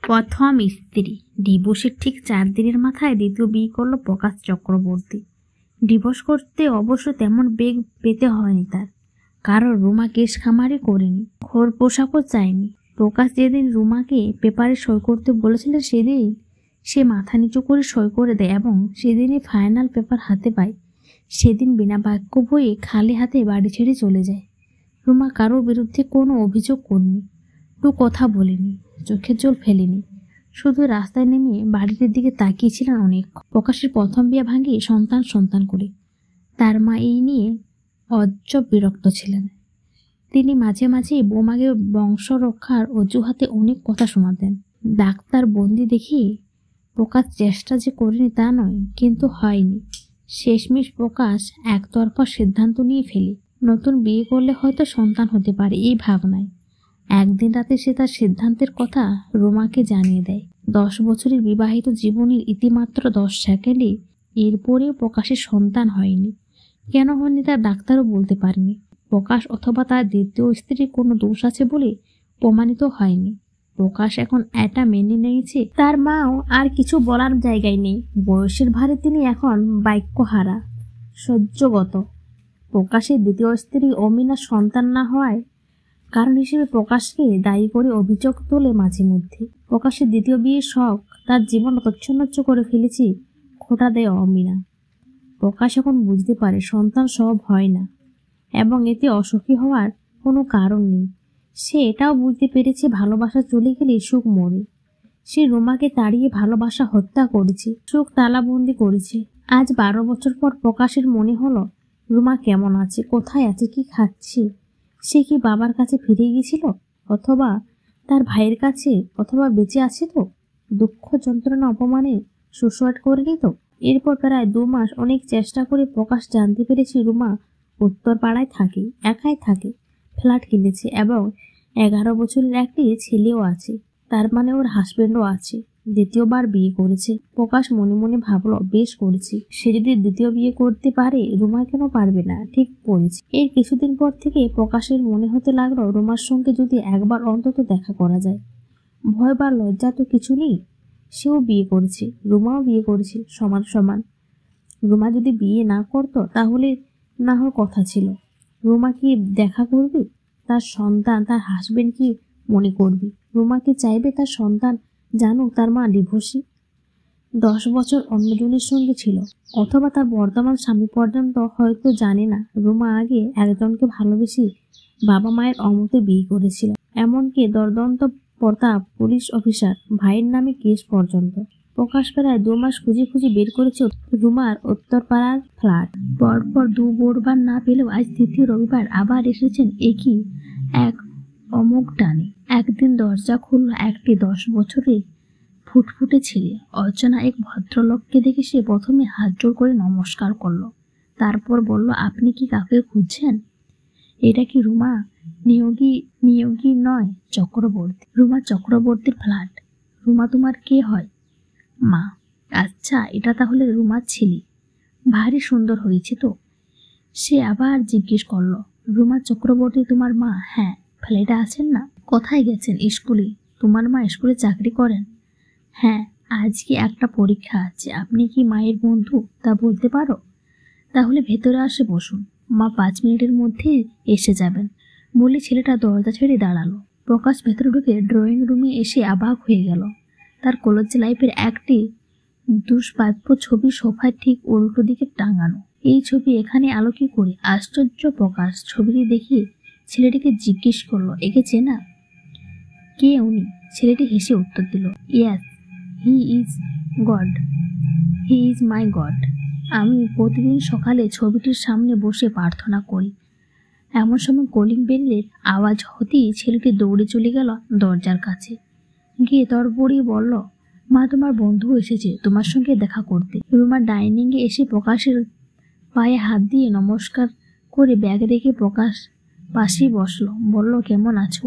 প্রথম স্ত্রী ডিভোর্সের ঠিক 4 দিনের মাথায় দ্বিতীয় বিয়ে করলো প্রকাশ চক্রবর্তী। ডিভোর্স করতে অবশ্য তেমন বেগ পেতে হয়নি তার, কারণ রুমা কেশ খামারি করেনি, খোর পোশাকও চায়নি। প্রকাশ যেদিন রুমাকে পেপারে সই করতে বলেছিলেন সেদিন সে মাথা নিচু করে সই করে দেয় এবং সেদিনই ফাইনাল পেপার হাতে পায়। সেদিন বিনা বাক্য বইয়ে খালি হাতে বাড়ি ছেড়ে চলে যায়। রুমা কারোর বিরুদ্ধে কোনো অভিযোগ করেনি, কথা বলেনি, চোখের জল ফেলেনি, শুধু রাস্তায় নেমে বাড়িটির দিকে তাকিয়েছিলেন অনেক। প্রকাশের প্রথম বিয়ে ভাঙে সন্তান করে। তার মা এই নিয়ে অজব বিরক্ত ছিলেন। তিনি মাঝে মাঝে বৌমাকে বংশ রক্ষার অজুহাতে অনেক কথা শোনাতেন। ডাক্তার বন্দি দেখিয়ে প্রকাশ চেষ্টা যে করেনি তা নয়, কিন্তু হয়নি। শেষমেশ প্রকাশ একতরফা সিদ্ধান্ত নিয়ে ফেলে নতুন বিয়ে করলে হয়তো সন্তান হতে পারে এই ভাবনায়। একদিন রাতে সে তার সিদ্ধান্তের কথা রুমাকে জানিয়ে দেয়। 10 বছরের বিবাহিত জীবনের ইতিমাত্র 10 সেকেন্ডে এরপরেও প্রকাশের সন্তান হয়নি। কেন হয়নি তা ডাক্তারও বলতে পারেনি। প্রকাশ অথবা তার দ্বিতীয় স্ত্রীর কোনো দোষ আছে বলে প্রমাণিত হয়নি। প্রকাশ এখন এটা মেনে নিয়েছে, তার মাও আর কিছু বলার জায়গায় নেই। বয়সের ভারে তিনি এখন বাক্যহারা, সহ্যগত। প্রকাশের দ্বিতীয় স্ত্রী অমিনা সন্তান না হওয়ায় কারণ হিসেবে প্রকাশকে দায়ী করে অভিযোগ তোলে মাঝে মধ্যে। প্রকাশের দ্বিতীয় বিয়ের শখ তার জীবন তচ্ছন্নচ্ছ করে ফেলেছি খোটা দেয় অমিনা। প্রকাশ এখন বুঝতে পারে সন্তান সব হয় না এবং এতে অসুখী হওয়ার কোনো কারণ নেই। সে এটাও বুঝতে পেরেছে ভালোবাসা চলে গেলে সুখ মরে। সে রুমাকে তাড়িয়ে ভালোবাসা হত্যা করেছে, সুখ তালাবন্দি করেছে। আজ 12 বছর পর প্রকাশের মনে হলো রুমা কেমন আছে, কোথায় আছে, কি খাচ্ছে। সে কি বাবার কাছে ফিরে গিয়েছিল, অথবা তার ভাইয়ের কাছে, অথবা বেঁচে আছে তো? দুঃখ যন্ত্রণা অপমানে সুসাইড করেনি তো? এরপর প্রায় 2 মাস অনেক চেষ্টা করে প্রকাশ জানতে পেরেছি রুমা উত্তর পাড়ায় থাকে, একাই থাকে, ফ্ল্যাট কিনেছে এবং 11 বছরের একটি ছেলেও আছে। তার মানে ওর হাজবেন্ডও আছে। দ্বিতীয়বার বিয়ে করেছে। প্রকাশ মনে মনে ভাবলো বেশ করেছি, সে যদি দ্বিতীয় বিয়ে করতে পারে রুমা কেন পারবে না, ঠিক করেছে। এর কিছুদিন পর থেকে প্রকাশের মনে হতে লাগলো রুমার সঙ্গে যদি একবার অন্তত দেখা করা যায়। ভয় বা লজ্জা তো কিছু নেই। সেও বিয়ে করেছে, রুমাও বিয়ে করেছে, সমান সমান। রুমা যদি বিয়ে না করতো তাহলে না হওয়ার কথা ছিল। রুমা কি দেখা করবে? তার সন্তান, তার হাজবেন্ড কি মনে করবে? রুমা কি চাইবে তার সন্তান জানুক তার মা ডিভোর্সি? 10 বছর অন্যজনের সঙ্গে ছিল, অথবা তার বর্তমান স্বামী পর্যন্ত হয়তো জানে না রুমা আগে একজনকে ভালোবেসে বাবা মায়ের অমতে বিয়ে করেছিল। এমনকি দরদন্ত প্রতাপ পুলিশ অফিসার ভাইয়ের নামে কেস পর্যন্ত। প্রকাশ প্রায় 2 মাস খুঁজে বের করেছে রুমার উত্তরপাড়ার ফ্ল্যাট। পরপর 2 বার না পেলেও আজ 3য় রবিবার আবার এসেছেন একই এক অমোঘ টানে। একদিন দরজা খুলল একটি 10 বছরের ফুটফুটে ছেলে। অচেনা এক ভদ্রলোককে দেখে সে প্রথমে হাত জোড় করে নমস্কার করলো, তারপর বলল, আপনি কি কাউকে খুঁজছেন? এটা কি রুমা নিয়োগী নয়, চক্রবর্তী? রুমা চক্রবর্তীর ফ্ল্যাট। রুমা তোমার কে হয়? মা। আচ্ছা, এটা তাহলে রুমার ছেলে। ভারী সুন্দর হয়েছে তো? সে আবার জিজ্ঞেস করলো, রুমা চক্রবর্তী তোমার মা? হ্যাঁ। ফ্ল্যাটে আছেন না? কোথায় গেছেন? স্কুলে। তোমার মা স্কুলে চাকরি করেন? হ্যাঁ। আজকে একটা পরীক্ষা আছে, আপনি কি মায়ের বন্ধু তা বলতে পারো? তাহলে ভেতরে আসে বসুন, মা 5 মিনিটের মধ্যে এসে যাবেন বলে ছেলেটা দরজা ছেড়ে দাঁড়ালো। প্রকাশ ভেতরে ঢুকে ড্রয়িং রুমে এসে অবাক হয়ে গেল। তার কলেজ লাইফের একটি দুষ্প্রাপ্য ছবি সোফায় ঠিক উল্টো দিকে টাঙানো। এই ছবি এখানে আলো কি করে? আশ্চর্য প্রকাশ ছবিটি দেখিয়ে ছেলেটিকে জিজ্ঞেস করলো, একে চেনা? কে উনি? ছেলেটি হেসে উত্তর দিল, yes, he is god, he is my god. আমি প্রতিদিন সকালে ছবিটির সামনে বসে প্রার্থনা করি। এমন সময় কলিং বেলের আওয়াজ হতেই ছেলেটি দৌড়ে চলে গেল দরজার কাছে, গিয়ে তড়বড়িয়ে বলল, মা, তোমার বন্ধু এসেছে তোমার সঙ্গে দেখা করতে। রুমা ডাইনিংয়ে এসে প্রকাশের পায়ে হাত দিয়ে নমস্কার করে ব্যাগ রেখে প্রকাশ পাশেই বসলো। বলল, কেমন আছো?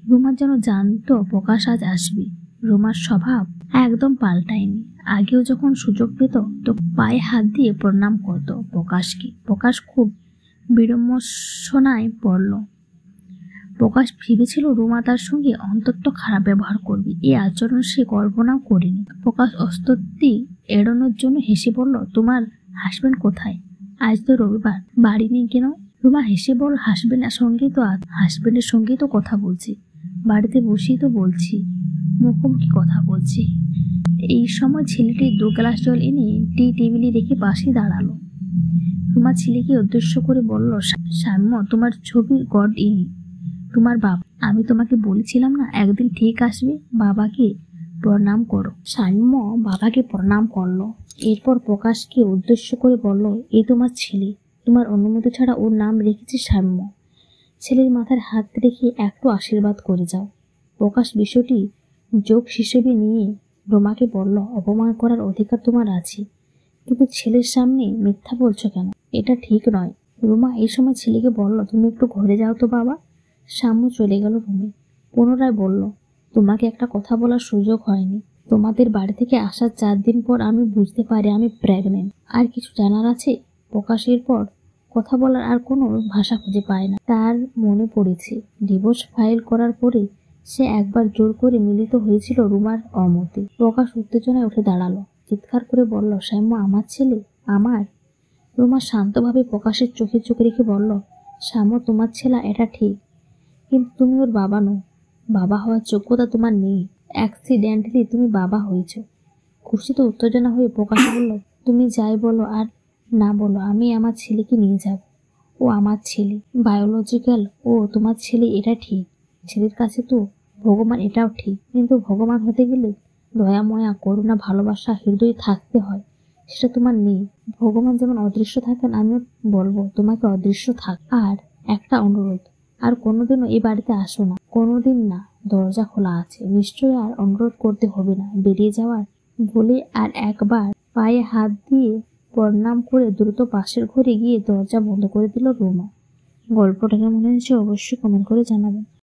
রুমা যেন জানতো প্রকাশ আজ আসবে। রুমার স্বভাব একদম পাল্টায়নি। আগেও যখন সুযোগ পেত তো পায়ে হাত দিয়ে প্রণাম করত প্রকাশকে। প্রকাশ খুব বিড়ম্বনায় পড়ল। প্রকাশ ভেবেছিল রুমা তার সঙ্গে অন্তত খারাপ ব্যবহার করবে, এই আচরণ সে কল্পনাও করেনি। প্রকাশ অস্বস্তি এড়ানোর জন্য হেসে বলল, তোমার হাসবেন্ড কোথায়? আজ তো রবিবার, বাড়ি নেই কেন? রুমা হেসে বল, হাসবেন্ডের সঙ্গেই তো কথা বলছি, বাড়িতে বসেই তো বলছি, মুখোমুখি কথা বলছি। এই সময় ছেলেটি 2 গ্লাস জল এনে টি টেবিলে রেখে পাশে দাঁড়ালো। রুমা ছেলেকে উদ্দেশ্য করে বলল, সাম্য, তোমার ছবি গড ইনি, তোমার বাবা। আমি তোমাকে বলেছিলাম না একদিন ঠিক আসবে, বাবাকে প্রণাম করো। সাম্য বাবাকে প্রণাম করলো। এরপর প্রকাশকে উদ্দেশ্য করে বলল, এ তোমার ছেলে, তোমার অনুমতি ছাড়া ওর নাম রেখেছে সাম্য। ছেলের মাথার হাত রেখে একটু আশীর্বাদ করে যাও। প্রকাশ বিষয়টি যোগ হিসেবে নিয়ে রোমাকে বলল, অপমান করার অধিকার তোমার আছে, কিন্তু ছেলের সামনে মিথ্যা বলছো কেন? এটা ঠিক নয়। রুমা এই সময় ছেলেকে বলল, তুমি একটু ঘরে যাও তো বাবা। সাম্য চলে গেল রুমে। পুনরায় বলল, তোমাকে একটা কথা বলার সুযোগ হয়নি। তোমাদের বাড়ি থেকে আসার 4 দিন পর আমি বুঝতে পারি আমি প্রেগনেন্ট। আর কিছু জানার আছে? প্রকাশের পর কথা বলার আর কোনো ভাষা খুঁজে পায় না। তার মনে পড়েছে ডিভোর্স ফাইল করার পরে সে একবার জোর করে মিলিত হয়েছিল রুমার অমতে। প্রকাশ উত্তেজনায় উঠে দাঁড়ালো, চিৎকার করে বলল, সাম্য আমার ছেলে? আমার? রুমা শান্তভাবে প্রকাশের চোখে চোখ রেখে বলল, সাম্য তোমার ছেলে, এটা ঠিক, কিন্তু তুমি ওর বাবা নও। বাবা হওয়ার যোগ্যতা তোমার নেই। অ্যাক্সিডেন্টালি তুমি বাবা হয়েছ। খুশিতে উত্তেজনা হয়ে প্রকাশ বলল, তুমি যাই বলো আর না বলো, আমি আমার ছেলেকে নিয়ে যাব। ও আমার ছেলে, বায়োলজিক্যাল ও তোমার ছেলে, এটা ঠিক। ছেলের কাছে তো ভগবান, এটাও ঠিক, কিন্তু ভগবান হতে গেলে দয়া, ময়া, করুণা, ভালোবাসা হৃদয়ে থাকতে হয়, সেটা তোমার নেই। ভগবান যেমন অদৃশ্য থাকেন, আমিও বলবো তোমাকে অদৃশ্য থাক। আর একটা অনুরোধ, আর কোনোদিনও এই বাড়িতে আসো না। কোনোদিন না, দরজা খোলা আছে। নিশ্চয়ই আর অনুরোধ করতে হবে না বেরিয়ে যাওয়ার। বলে আর একবার পায়ে হাত দিয়ে প্রণাম করে দ্রুত পাশের ঘরে গিয়ে দরজা বন্ধ করে দিল রুমা। গল্পটা কেমন হয়েছে অবশ্যই কমেন্ট করে জানাবেন।